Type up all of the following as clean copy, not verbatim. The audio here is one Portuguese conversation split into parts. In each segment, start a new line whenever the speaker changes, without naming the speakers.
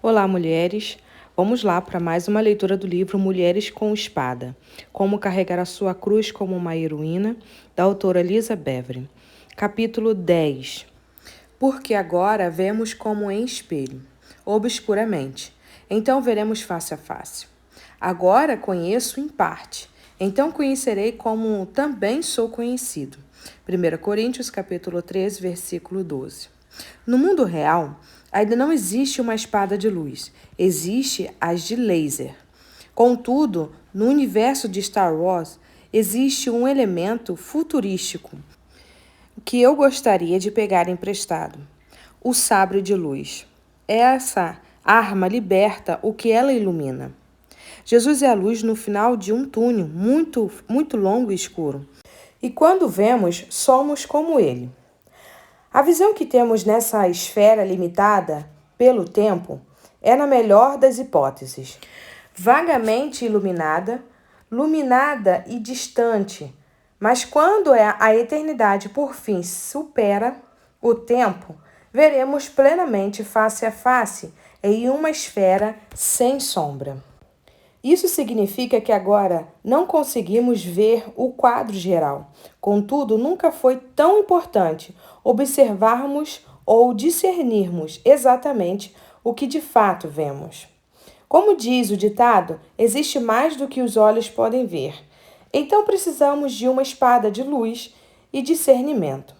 Olá, mulheres! Vamos lá para mais uma leitura do livro Mulheres com Espada. Como carregar a sua cruz como uma heroína, da autora Lisa Bevery. Capítulo 10. Porque agora vemos como em espelho, obscuramente. Então veremos face a face. Agora conheço em parte. Então conhecerei como também sou conhecido. 1 Coríntios capítulo 13, versículo 12. No mundo real, ainda não existe uma espada de luz, existe as de laser. Contudo, no universo de Star Wars, existe um elemento futurístico que eu gostaria de pegar emprestado: o sabre de luz. Essa arma liberta o que ela ilumina. Jesus é a luz no final de um túnel muito longo e escuro. E quando vemos, somos como ele. A visão que temos nessa esfera limitada pelo tempo é, na melhor das hipóteses, vagamente iluminada, luminada e distante. Mas quando a eternidade por fim supera o tempo, veremos plenamente face a face em uma esfera sem sombra. Isso significa que agora não conseguimos ver o quadro geral. Contudo, nunca foi tão importante observarmos ou discernirmos exatamente o que de fato vemos. Como diz o ditado, existe mais do que os olhos podem ver. Então precisamos de uma espada de luz e discernimento.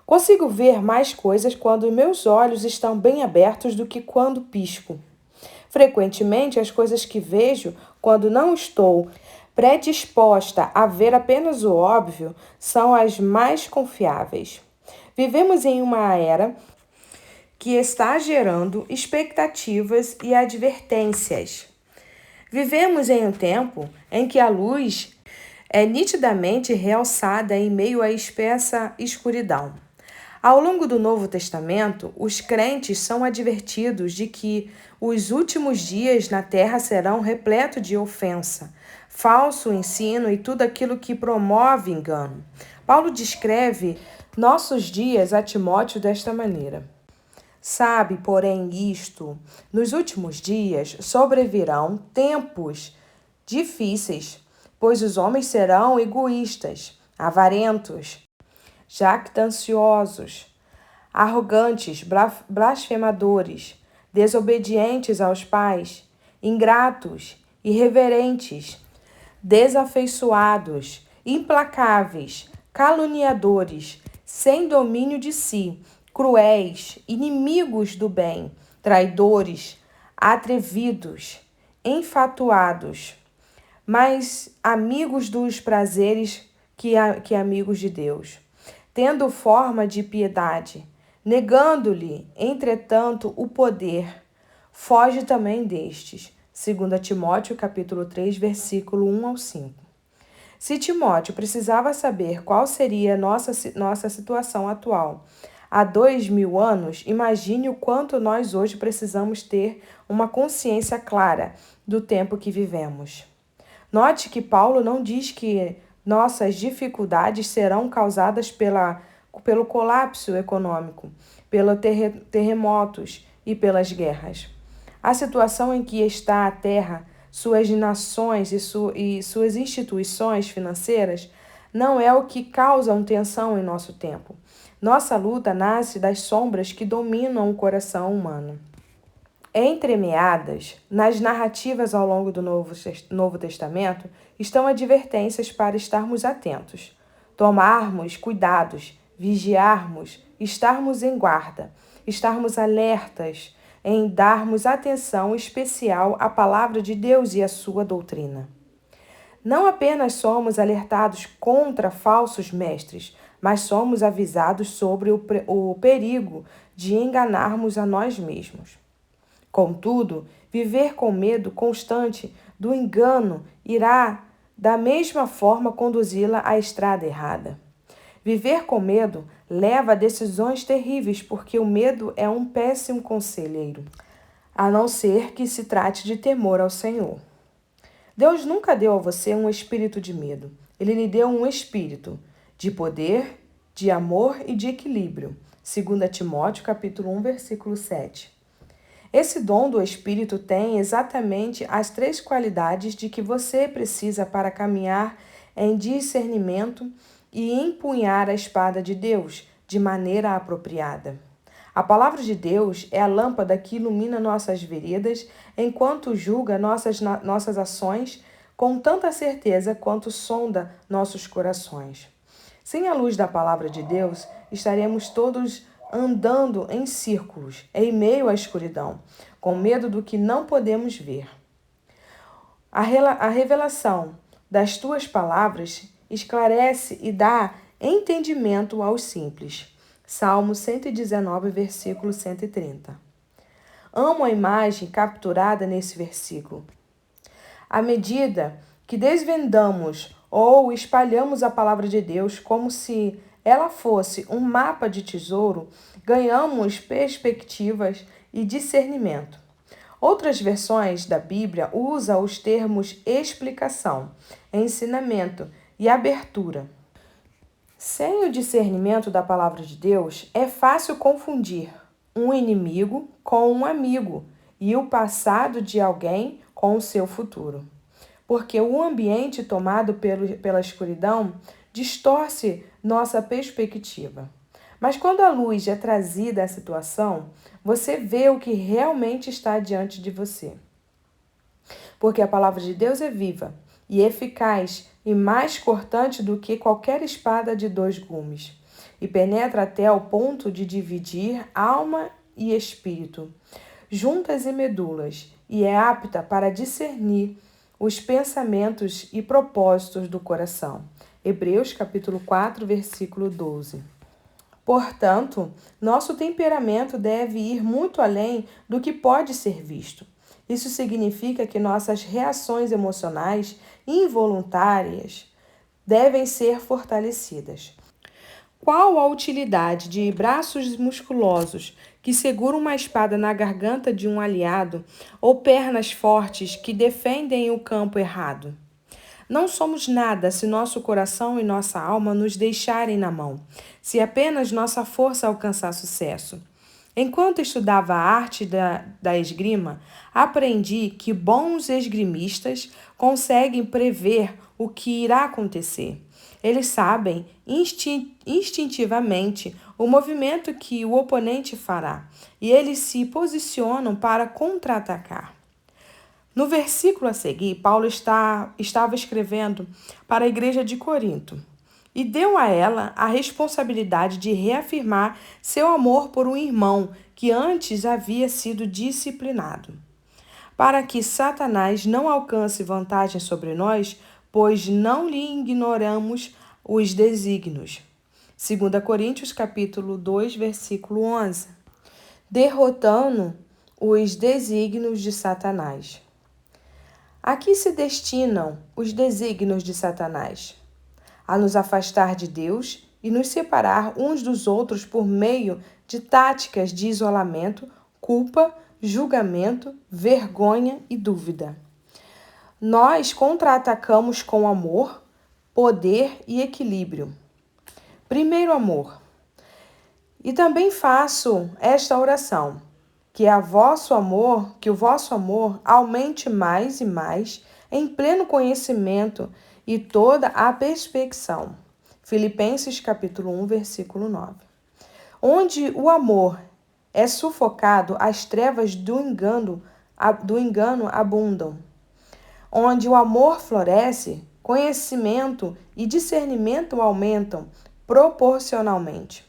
Consigo ver mais coisas quando meus olhos estão bem abertos do que quando pisco. Frequentemente, as coisas que vejo, quando não estou predisposta a ver apenas o óbvio, são as mais confiáveis. Vivemos em uma era que está gerando expectativas e advertências. Vivemos em um tempo em que a luz é nitidamente realçada em meio à espessa escuridão. Ao longo do Novo Testamento, os crentes são advertidos de que os últimos dias na terra serão repletos de ofensa, falso ensino e tudo aquilo que promove engano. Paulo descreve nossos dias a Timóteo desta maneira: sabe, porém, isto: nos últimos dias sobrevirão tempos difíceis, pois os homens serão egoístas, avarentos, jactanciosos, arrogantes, blasfemadores, desobedientes aos pais, ingratos, irreverentes, desafeiçoados, implacáveis, caluniadores, sem domínio de si, cruéis, inimigos do bem, traidores, atrevidos, enfatuados, mais amigos dos prazeres que amigos de Deus, tendo forma de piedade, negando-lhe, entretanto, o poder. Foge também destes. 2 Timóteo, capítulo 3, versículo 1 ao 5. Se Timóteo precisava saber qual seria nossa situação atual há 2000 anos, imagine o quanto nós hoje precisamos ter uma consciência clara do tempo que vivemos. Note que Paulo não diz que nossas dificuldades serão causadas pelo colapso econômico, pelos terremotos e pelas guerras. A situação em que está a Terra, suas nações e suas instituições financeiras não é o que causa tensão em nosso tempo. Nossa luta nasce das sombras que dominam o coração humano. Entremeadas nas narrativas ao longo do Novo Testamento estão advertências para estarmos atentos, tomarmos cuidados, vigiarmos, estarmos em guarda, estarmos alertas, em darmos atenção especial à palavra de Deus e à sua doutrina. Não apenas somos alertados contra falsos mestres, mas somos avisados sobre o perigo de enganarmos a nós mesmos. Contudo, viver com medo constante do engano irá, da mesma forma, conduzi-la à estrada errada. Viver com medo leva a decisões terríveis, porque o medo é um péssimo conselheiro, a não ser que se trate de temor ao Senhor. Deus nunca deu a você um espírito de medo. Ele lhe deu um espírito de poder, de amor e de equilíbrio. 2 Timóteo, capítulo 1, versículo 7. Esse dom do Espírito tem exatamente as 3 qualidades de que você precisa para caminhar em discernimento e empunhar a espada de Deus de maneira apropriada. A palavra de Deus é a lâmpada que ilumina nossas veredas enquanto julga nossas ações com tanta certeza quanto sonda nossos corações. Sem a luz da palavra de Deus, estaremos todos andando em círculos, em meio à escuridão, com medo do que não podemos ver. A revelação das tuas palavras esclarece e dá entendimento aos simples. Salmo 119, versículo 130. Amo a imagem capturada nesse versículo. À medida que desvendamos ou espalhamos a palavra de Deus como se ela fosse um mapa de tesouro, ganhamos perspectivas e discernimento. Outras versões da Bíblia usam os termos explicação, ensinamento e abertura. Sem o discernimento da palavra de Deus, é fácil confundir um inimigo com um amigo e o passado de alguém com o seu futuro. Porque o ambiente tomado pela escuridão distorce nossa perspectiva. Mas quando a luz é trazida à situação, você vê o que realmente está diante de você. Porque a palavra de Deus é viva e eficaz e mais cortante do que qualquer espada de 2 gumes, e penetra até ao ponto de dividir alma e espírito, juntas e medulas, e é apta para discernir os pensamentos e propósitos do coração. Hebreus capítulo 4, versículo 12. Portanto, nosso temperamento deve ir muito além do que pode ser visto. Isso significa que nossas reações emocionais involuntárias devem ser fortalecidas. Qual a utilidade de braços musculosos que seguram uma espada na garganta de um aliado ou pernas fortes que defendem o campo errado? Não somos nada se nosso coração e nossa alma nos deixarem na mão, se apenas nossa força alcançar sucesso. Enquanto estudava a arte da esgrima, aprendi que bons esgrimistas conseguem prever o que irá acontecer. Eles sabem instintivamente o movimento que o oponente fará e eles se posicionam para contra-atacar. No versículo a seguir, Paulo estava escrevendo para a igreja de Corinto e deu a ela a responsabilidade de reafirmar seu amor por um irmão que antes havia sido disciplinado, para que Satanás não alcance vantagem sobre nós, pois não lhe ignoramos os desígnios. 2 Coríntios capítulo 2, versículo 11. Derrotando os desígnios de Satanás. A que se destinam os desígnios de Satanás? A nos afastar de Deus e nos separar uns dos outros por meio de táticas de isolamento, culpa, julgamento, vergonha e dúvida. Nós contra-atacamos com amor, poder e equilíbrio. Primeiro, amor. E também faço esta oração, que o vosso amor aumente mais e mais em pleno conhecimento e toda a perspecção. Filipenses capítulo 1, versículo 9. Onde o amor é sufocado, as trevas do engano abundam. Onde o amor floresce, conhecimento e discernimento aumentam proporcionalmente.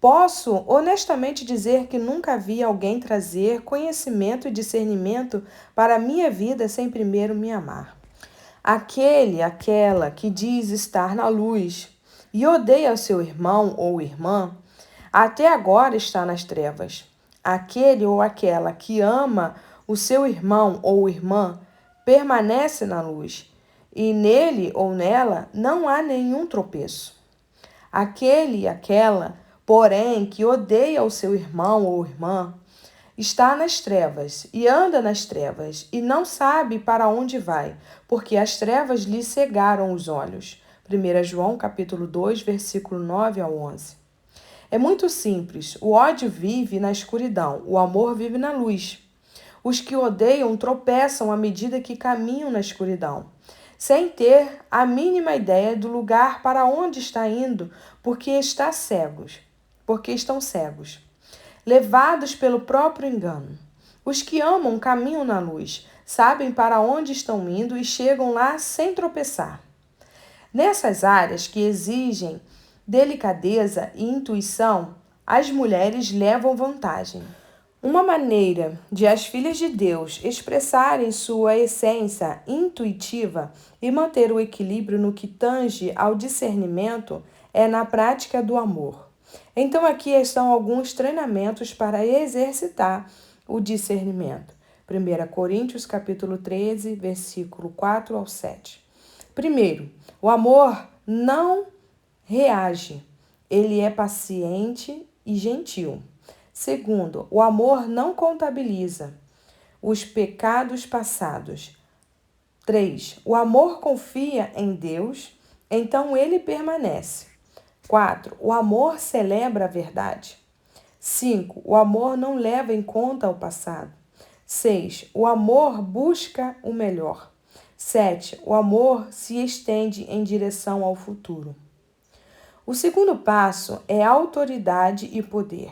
Posso honestamente dizer que nunca vi alguém trazer conhecimento e discernimento para a minha vida sem primeiro me amar. Aquela que diz estar na luz e odeia seu irmão ou irmã, até agora está nas trevas. Aquele ou aquela que ama o seu irmão ou irmã permanece na luz, e nele ou nela não há nenhum tropeço. Aquele e aquela, porém, que odeia o seu irmão ou irmã, está nas trevas e anda nas trevas e não sabe para onde vai, porque as trevas lhe cegaram os olhos. 1 João capítulo 2, versículo 9 ao 11. É muito simples. O ódio vive na escuridão, o amor vive na luz. Os que odeiam tropeçam à medida que caminham na escuridão, sem ter a mínima ideia do lugar para onde está indo, porque estão cegos, levados pelo próprio engano. Os que amam caminham na luz, sabem para onde estão indo e chegam lá sem tropeçar. Nessas áreas que exigem delicadeza e intuição, as mulheres levam vantagem. Uma maneira de as filhas de Deus expressarem sua essência intuitiva e manter o equilíbrio no que tange ao discernimento é na prática do amor. Então aqui estão alguns treinamentos para exercitar o discernimento. 1 Coríntios capítulo 13, versículo 4 ao 7. Primeiro, o amor não reage, ele é paciente e gentil. Segundo, o amor não contabiliza os pecados passados. 3. O amor confia em Deus, então ele permanece. 4. O amor celebra a verdade. 5. O amor não leva em conta o passado. 6. O amor busca o melhor. 7. O amor se estende em direção ao futuro. O segundo passo é autoridade e poder.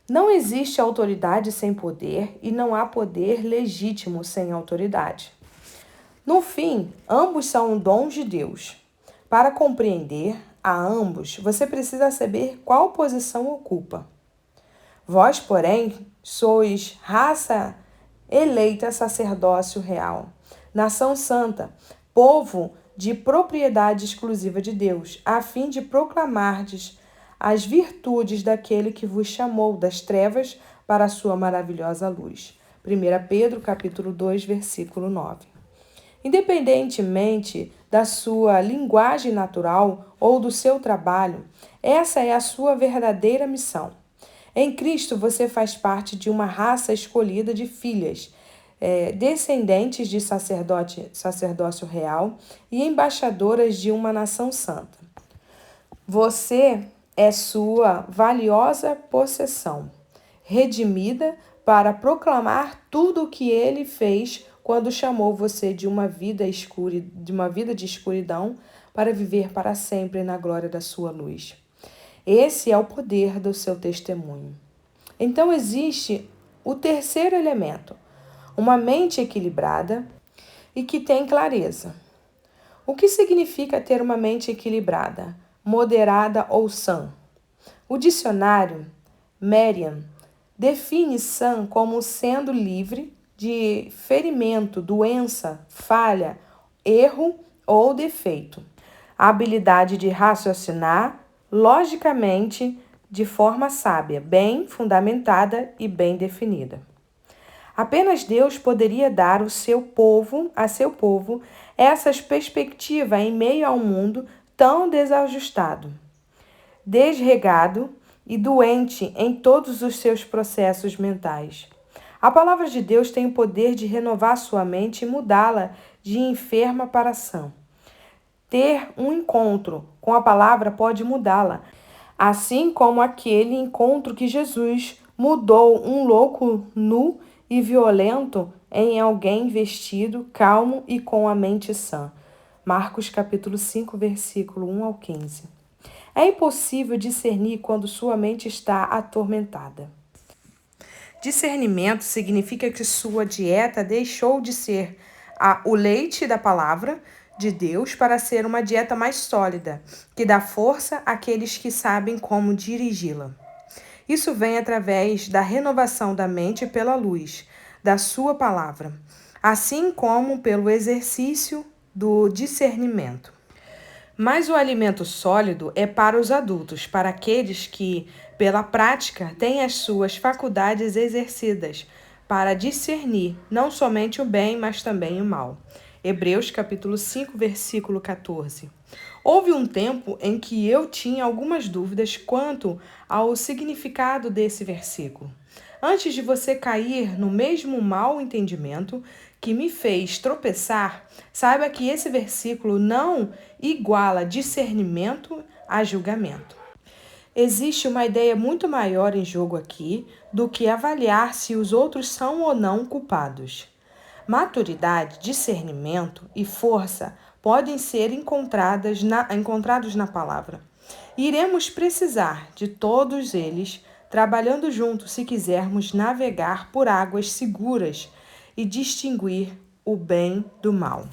Não existe autoridade sem poder e não há poder legítimo sem autoridade. No fim, ambos são dons de Deus. Para compreender a ambos, você precisa saber qual posição ocupa. Vós, porém, sois raça eleita, sacerdócio real, nação santa, povo de propriedade exclusiva de Deus, a fim de proclamardes as virtudes daquele que vos chamou das trevas para a sua maravilhosa luz. 1 Pedro, capítulo 2, versículo 9. Independentemente da sua linguagem natural ou do seu trabalho, essa é a sua verdadeira missão. Em Cristo, você faz parte de uma raça escolhida de filhas, descendentes de sacerdócio real e embaixadoras de uma nação santa. Você é sua valiosa possessão, redimida para proclamar tudo o que ele fez quando chamou você de uma vida de escuridão para viver para sempre na glória da sua luz. Esse é o poder do seu testemunho. Então existe o terceiro elemento, uma mente equilibrada e que tem clareza. O que significa ter uma mente equilibrada, moderada ou sã? O dicionário Merriam define sã como sendo livre de ferimento, doença, falha, erro ou defeito. A habilidade de raciocinar logicamente de forma sábia, bem fundamentada e bem definida. Apenas Deus poderia dar a seu povo essa perspectiva em meio a um mundo tão desajustado, desregado e doente em todos os seus processos mentais. A palavra de Deus tem o poder de renovar sua mente e mudá-la de enferma para sã. Ter um encontro com a palavra pode mudá-la, assim como aquele encontro que Jesus mudou um louco nu e violento em alguém vestido, calmo e com a mente sã. Marcos capítulo 5, versículo 1 ao 15. É impossível discernir quando sua mente está atormentada. Discernimento significa que sua dieta deixou de ser o leite da palavra de Deus para ser uma dieta mais sólida, que dá força àqueles que sabem como dirigi-la. Isso vem através da renovação da mente pela luz da sua palavra, assim como pelo exercício do discernimento. Mas o alimento sólido é para os adultos, para aqueles que, pela prática, têm as suas faculdades exercidas para discernir não somente o bem, mas também o mal. Hebreus capítulo 5, versículo 14. Houve um tempo em que eu tinha algumas dúvidas quanto ao significado desse versículo. Antes de você cair no mesmo mau entendimento que me fez tropeçar, saiba que esse versículo não iguala discernimento a julgamento. Existe uma ideia muito maior em jogo aqui do que avaliar se os outros são ou não culpados. Maturidade, discernimento e força podem ser encontrados na palavra. Iremos precisar de todos eles trabalhando juntos se quisermos navegar por águas seguras e distinguir o bem do mal.